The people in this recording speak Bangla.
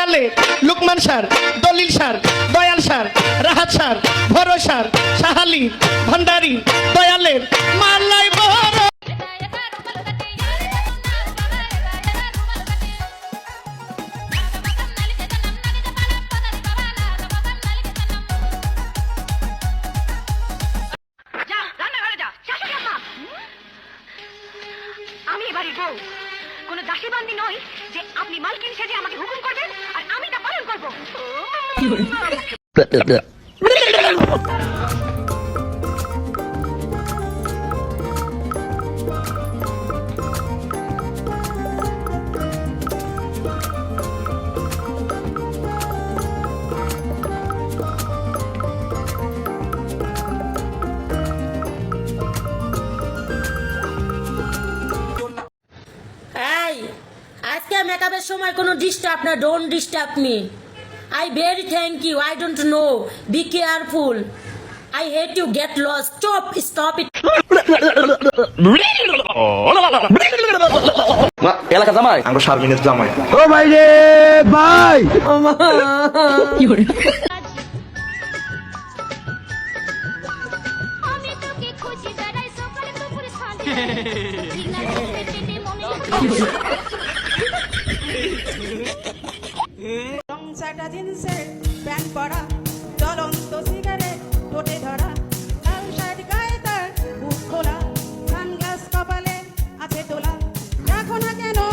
দয়ালে লুকমান স্যার, দলিল sir, Dayal sir, Rahat sir, ভরসার, সাহালি, ভান্ডারি, দয়ালের মালাই বড়। আমি এবারে বউ, কোনো দাসী বান্দি নই যে আপনি মালকিন সেজে আমাকে হুকুম করবেন আর আমি তা পালন করব। এই আজকে মেকআপের সময় কোনো ডিস্টার্ব না, don't disturb me. I very thank you, I don't know, be careful, I hate you, get lost, stop it. এলাকা জামাই আমরা শারমিনের জামাই। ও ভাই রে ভাই, আমি তোকে খুঁজি বেড়াই সকালে দুপুরে সন্ধ্যে রং চাটা জিন্সের প্যান্ট পরা, চলন্ত সিগারেট ঠোঁটে ধরা,